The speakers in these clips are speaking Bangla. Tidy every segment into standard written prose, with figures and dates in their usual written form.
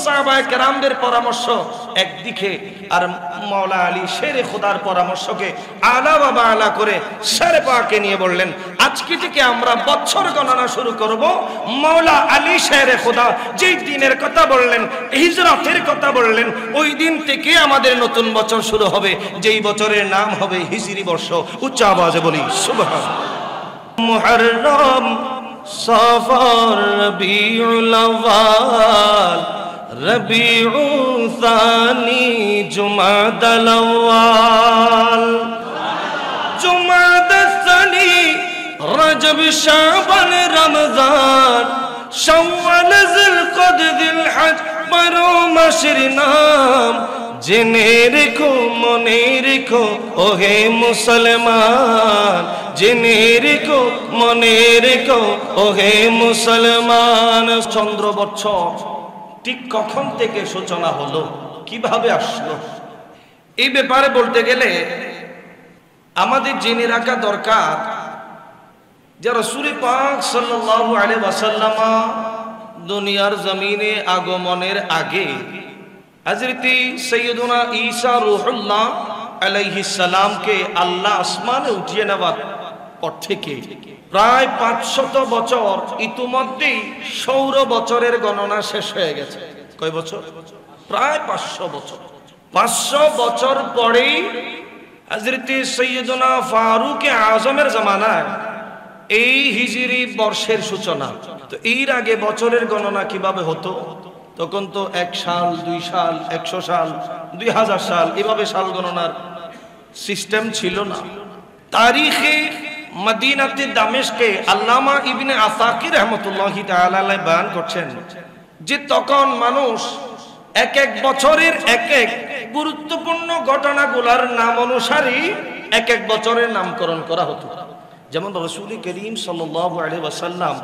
সাহাবায়ে কেরামদের পরামর্শ একদিকে, আর মাওলা আলী শেরে খোদার পরামর্শকে আলা বাবা আলা করে শেরে পাকে নিয়ে বললেন, আজকে থেকে আমরা বছর গণনা শুরু করব। মাওলা আলী শেরে খোদা যেই দিনের কথা বললেন, হিজরতের কথা বললেন, ওই দিন থেকে আমাদের নতুন বছর শুরু হবে, যেই বছরের নাম হবে হিজরি বর্ষ। উচ্চ আওয়াজে বলি সুবহানাল্লাহ। মুহররম, সফর, রবিউল আউয়াল, রবিউল সানি, জুমাদাল আউয়াল, জুমাদাস সানি, রজব, শাবান, রমজান, শাওয়াল, জিলকদ, জিলহজ, 12 মাসের নাম। জেনে রেখো, মনে রেখো ওহে মুসলমান, জেনে রেখো, মনে রেখো ওহে মুসলমান। চন্দ্র বছর ঠিক কখন থেকে সূচনা হলো, কিভাবে আসলো, এই ব্যাপারে বলতে গেলে আমাদের জেনে রাখা দরকার যে রাসূল পাক সাল্লাল্লাহু আলাইহি ওয়াসাল্লাম দুনিয়ার জমিনে আগমনের আগে হযরত সৈয়দনা ঈসা রূহুল্লাহ আলাইহিস সালামকে আল্লাহ আসমানে উঠিয়ে নেওয়ার পর থেকে প্রায় 500 বছর ইতিমধ্যেই সৌর বছরের গণনা শেষ হয়ে গেছে। কয় বছর? প্রায় 500 বছর। 500 বছর পরেই হযরত সৈয়দনা ফারুক আজমের জামানায় এই হিজরি বর্ষের সূচনা। তো এর আগে বছরের গণনা কিভাবে হতো? তখন তো 1 সাল, 2 সাল, 100 সাল, 2000 সাল এভাবে সাল গণনার সিস্টেম ছিল না। তারিখে মদিনাতে দামেস্কে আল্লামা ইবনে আসাকির রহমাতুল্লাহি তাআলা আলাইহি বয়ান করছেন যে তখন মানুষ এক এক বছরের এক এক গুরুত্বপূর্ণ ঘটনাগুলোর নাম অনুসারে এক এক বছরের নামকরণ করা হতো। যেমন রাসূল করিম সাল্লাল্লাহু আলাইহি ওয়াসাল্লাম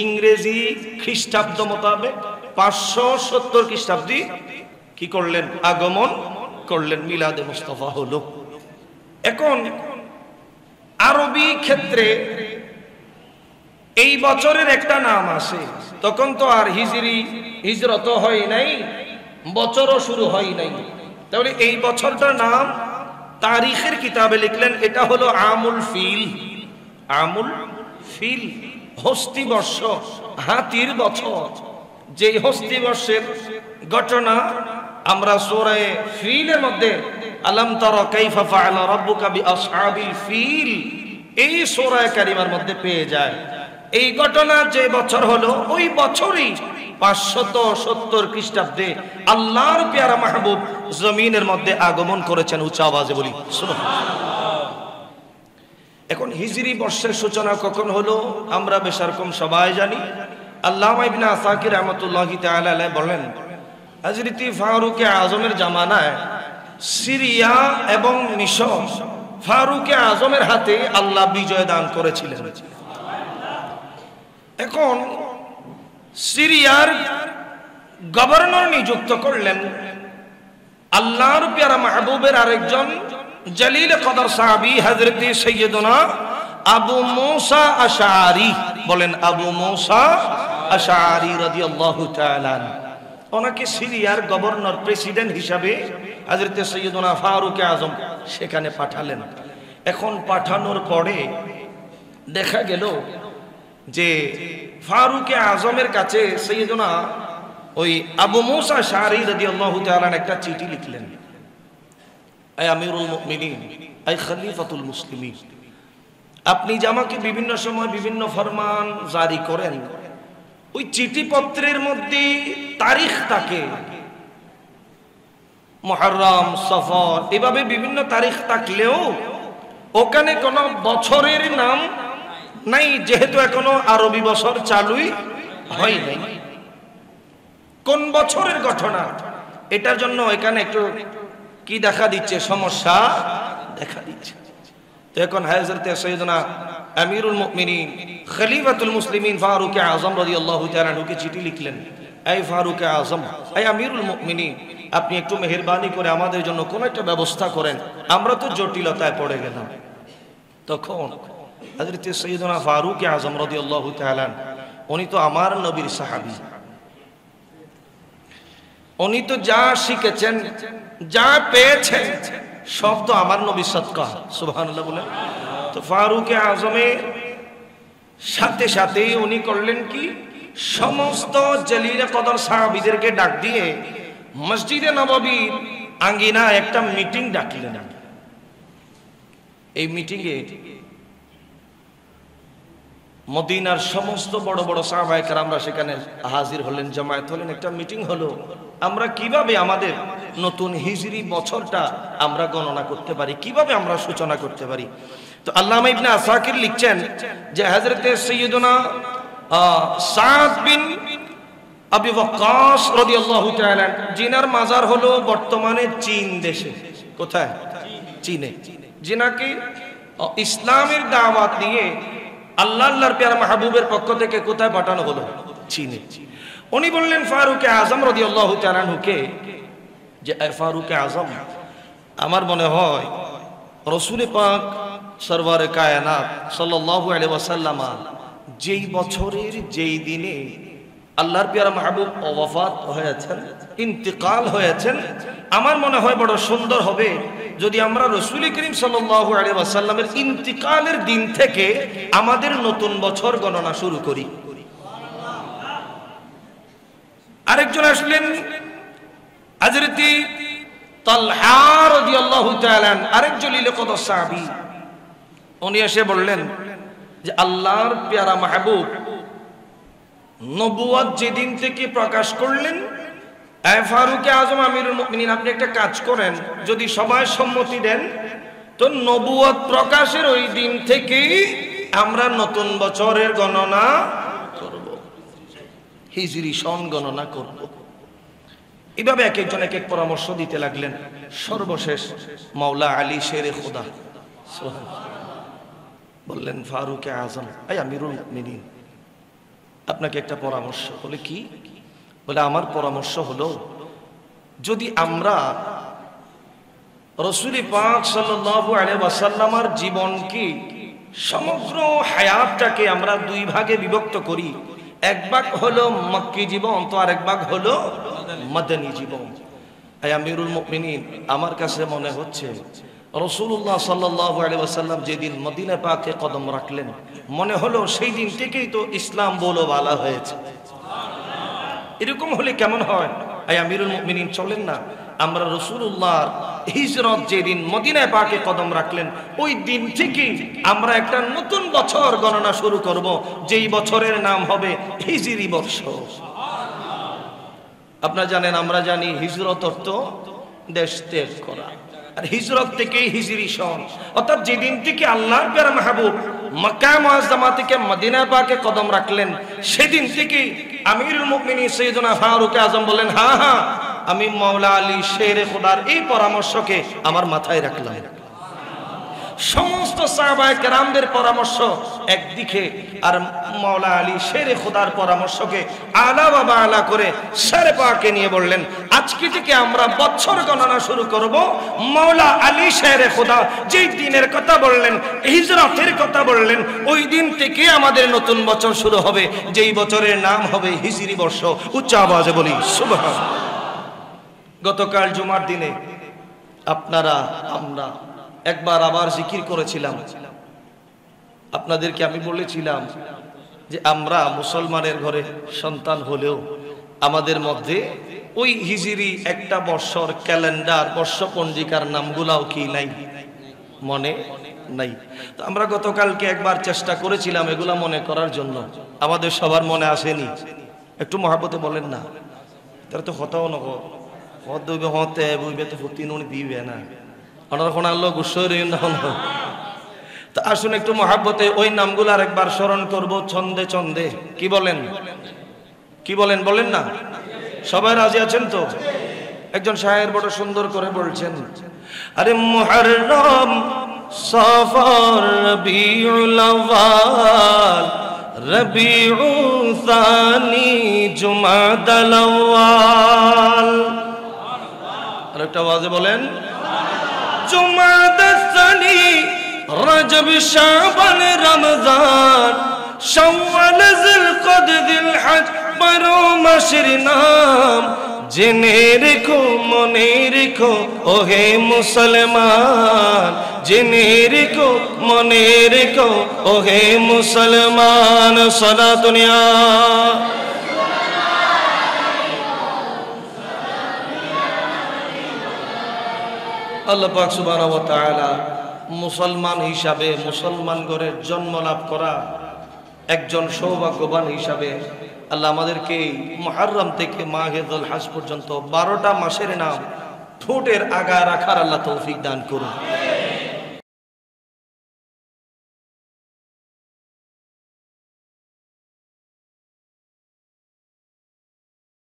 ইংরেজি খ্রিস্টাব্দ মোতাবেক 570 খ্রিস্টাব্দে কি করলেন? আগমন করলেন, মিলাদে মুস্তাফা হলো। এখন আরবি ক্ষেত্রে এই বছরের একটা নাম আছে, তখন তো আর হিজরত হয় নাই, বছরও শুরু হয় নাই। তাহলে এই বছরটার নাম তারিখের কিতাবে লিখলেন এটা হলো আমুল ফিল। আমুল ফিল, হস্তি বর্ষ, হাতির বছর। যেই হস্তি বর্ষের ঘটনা আমরা সূরা ফিলের মধ্যে আলাম তারা কাইফা ফাআলা রাব্বুকা বিআসহাবিল ফিল এই সূরা কারিমার মধ্যে পেয়ে যায়। এই ঘটনা যে বছর হলো ওই বছরই 570 খ্রিস্টাব্দে আল্লাহর পেয়ারা মাহবুব জমিনের মধ্যে আগমন করেছেন। উচ্চ আওয়াজে বলি সুবহানাল্লাহ। এখন হিজরি বর্ষের সূচনা কখন হলো আমরা বেশরকম সবাই জানি। আল্লামা ইবনে আসাকির রহমাতুল্লাহি তাআলা আলাইহি বলেন, হযরত ফারুক আজমের জামানায় সিরিয়া এবং মিশর ফারুক আজমের হাতে আল্লাহ বিজয় দান করেছিলেন। এখন সিরিয়ার গভর্নর নিযুক্ত করলেন আল্লাহর পেয়ারা মাহবুবের আরেকজন জলিল কদর সাহাবী হযরত সৈয়দনা আবু মুসা আশআরী। বলেন আবু মুসা আশআরী রাদিয়াল্লাহু তাআলা। ওনাকে সিরিয়ার গভর্নর, প্রেসিডেন্ট হিসাবে হযরত সৈয়দনা ফারুক আজম সেখানে পাঠালেন। এখন পাঠানোর পরে দেখা গেল যে ফারুক আজমের কাছে সৈয়দনা ওই আবু মুসা আশআরী রাদিয়াল্লাহু তাআলা একটা চিঠি লিখলেন, আয় আমিরুল মুমিনিন, আয় খলিফাতুল মুসলিমিন, আপনি যে আমাকে বিভিন্ন সময় বিভিন্ন ফরমান জারি করেন, ওই চিঠিপত্রের মধ্যে তারিখ থাকে, মুহররম, সফর এভাবে বিভিন্ন তারিখ থাকলেও ওখানে কোনো বছরের নাম নাই, যেহেতু এখনো আরবি বছর চালুই হয় নাই। কোন বছরের ঘটনা এটার জন্য এখানে একটু কি দেখা দিচ্ছে, সমস্যা দেখা দিচ্ছে। তো এখন হযরত সৈয়দনা আমিরুল মুমিনিন খলিফাতুল মুসলিমিন ফারুক আজম রাদিয়াল্লাহু তাআলা আনহুকে চিঠি লিখলেন, এই ফারুক আজম, এই আমিরুল মুমিনিন, আপনি একটু মেহেরবানি করে আমাদের জন্য কোন একটা ব্যবস্থা করেন, আমরা তো জটিলতায় পড়ে গেলাম। তখন হযরত সৈয়দনা ফারুক আজম রাদিয়াল্লাহু তাআলা উনি তো আমার নবীর সাহাবী, উনি তো যা শিখেছেন, যা পেয়েছেন, সব তো আমার নবীর সদকা। সুবহানাল্লাহ বলেন। তো ফারুকে আজমের সাথে সাথে উনি করলেন কি, সমস্ত জলিলে কদর সাহাবীদেরকে ডাক দিয়ে মসজিদে নববীর আঙ্গিনা একটা মিটিং ডাকলেন। এই মিটিংয়ে মদিনার সমস্ত বড় বড় সাহাবায়ে কেরামরা সেখানে হাজির হলেন, জামায়াত হলেন। একটা মিটিং হলো, আমরা কিভাবে আমাদের নতুন হিজরি বছরটা আমরা গণনা করতে পারি, কিভাবে আমরা সূচনা করতে পারি। তো আল্লামা ইবনে আসাকির লিখছেন যে হযরতে সাইয়্যিদুনা সাদ বিন আবি ওয়াক্কাস রাদিয়াল্লাহু তাআলা, জিনার মাজার হলো বর্তমানে চীন দেশে। কোথায়? চীনে। জিনাকে ইসলামের দাওয়াত দিয়ে আল্লাহর প্যারা মাহবুবের পক্ষ থেকে কোথায় পাঠানো হলো? চীনে। উনি বললেন ফারুকে আজম রাদিয়াল্লাহু তাআলা আনহুকে যে ফারুকে আজম, আমার মনে হয় রাসূল পাক সরওয়ারে কায়নাত সাল্লাল্লাহু আলাইহি ওয়াসাল্লাম যেই বছরের যেই দিনে আল্লাহর প্যারা মাহবুব ওয়াফাত হয়েছেন, ইন্তেকাল হয়েছেন, আমার মনে হয় বড় সুন্দর হবে যদি আমরা রাসূল করিম সাল্লাল্লাহু আলাইহি ওয়াসাল্লামের ইন্তেকালের দিন থেকে আমাদের নতুন বছর গণনা শুরু করি। আরেকজন আসলেন হযরত তালহা রাদিয়াল্লাহু তাআলা, আরেক জলিল কদর সাহাবী। উনি এসে বললেন যে আল্লাহর প্যারা মাহবুব নবুয়ত যেদিন থেকে প্রকাশ করলেন, ফারুকে আজম আমিরুল মুমিনিন, আপনি একটা কাজ করেন, যদি সবাই সম্মতি দেন তো নবুয়ত প্রকাশের ওই দিন থেকেই আমরা নতুন বছরের গণনা করব, হিজরি সন গণনা করব। এভাবে এক একজন এক এক পরামর্শ দিতে লাগলেন। সর্বশেষ মাওলা আলী শেরে খোদা বললেন ফারুকে আজম, আমিরুল মুমিনিন, আপনাকে একটা পরামর্শ। বলে কি? বলে আমার পরামর্শ হলো, যদি আমরা রাসূল পাক সাল্লাল্লাহু আলাইহি ওয়াসাল্লামের জীবনকে, সমগ্র হায়াতটাকে আমরা দুই ভাগে বিভক্ত করি, এক ভাগ হলো মক্কি জীবন, তো আরেক ভাগ হলো মদনী জীবন। আমিরুল মুমিনিন, আমার কাছে মনে হচ্ছে রাসূলুল্লাহ সাল্লাল্লাহু আলাইহি ওয়াসাল্লাম যেদিন মদিনা পাকে কদম রাখলেন, মনে হলো সেই দিন থেকেই তো ইসলাম বলবালা হয়েছে। এরকম হলে কেমন হয়? আমিরুল মুমিনিন, চলেন না আমরা রাসূলুল্লাহর হিজরত যেদিন মদিনা পাকে কদম রাখলেন, ওই দিন থেকেই আমরা একটা নতুন বছর গণনা শুরু করব, যেই বছরের নাম হবে হিজরি বর্ষ। আপনারা জানেন, আমরা জানি হিজরত অর্থ দেশ ত্যাগ করা, আর হিজরত থেকেই হিজরি সন, অর্থাৎ যেদিন থেকে আল্লাহর প্যারা মাহবুব মক্কা মুআজ্জামা থেকে মদিনা পাকে কদম রাখলেন, সেদিন থেকে আমিরুল মুমিনিন সাইয়্যিদুনা ফারুক আজম বলেন, হ্যাঁ হ্যাঁ, আমি মাওলা আলী শেরে খোদার এই পরামর্শকে আমার মাথায় রাখলাম। সমস্ত সাহাবায়ে কেরামদের পরামর্শ একদিকে, আর মাওলা আলী শেরে খোদার পরামর্শকে আলা বাবা আলা করে শেরে পাকে নিয়ে বললেন, আজকে থেকে আমরা বছর গণনা শুরু করব। মাওলা আলী শেরে খোদা যেই দিনের কথা বললেন, হিজরতের কথা বললেন, ওই দিন থেকে আমাদের নতুন বছর শুরু হবে, যেই বছরের নাম হবে হিজরি বর্ষ। উচ্চ আওয়াজে বলি সুবহানাল্লাহ। গতকাল জুমার দিনে আপনারা আমরা একবার আবার জিকির করেছিলাম, আপনাদেরকে আমি বলেছিলাম যে আমরা মুসলমানের ঘরে সন্তান হলেও আমাদের মধ্যে ওই হিজরি একটা বর্ষর ক্যালেন্ডার, বর্ষপঞ্জিকার নামগুলাও কি নাই, মনে নাই। তো আমরা গতকালকে একবার চেষ্টা করেছিলাম এগুলা মনে করার জন্য, আমাদের সবার মনে আসেনি। একটু মহাব্বতে বলেন না, তারা তো হতাও নব হতে হতে বইবে তো হতি নুন দিবে না, তা আসুন একটু মহাব্বতে ওই নামগুলো আরেকবার স্মরণ করব ছন্দে ছন্দে। কি বলেন? কি বলেন? বলেন না, সবাই রাজি আছেন তো? একজন শায়ের বড় সুন্দর করে বলছেন, আরে মুহররম সফর রবিউল আউয়াল রবিউল সানি জুমাদাল আউয়াল। আরেকটা আওয়াজে বলেন, জুমাদাস সানি রজব শাবান রমজান শাওয়াল জিলকদ জিলহজ 12 মাসের নাম, জেনে রেখো মনে রেখো ওহে মুসলমান, জেনে রেখো মনে রেখো ওহে মুসলমান। সালাতুন ইয়া আল্লাহ পাক সুবহানাহু ওয়া তাআলা মুসলমান হিসাবে, মুসলমান ঘরের জন্ম লাভ করা একজন সৌভাগ্যবান হিসাবে আল্লাহ আমাদেরকে মুহররম থেকে মাহে যুলহজ পর্যন্ত 12টা মাসের নাম ঠোঁটের আগায় রাখার আল্লাহ তৌফিক দান করুন।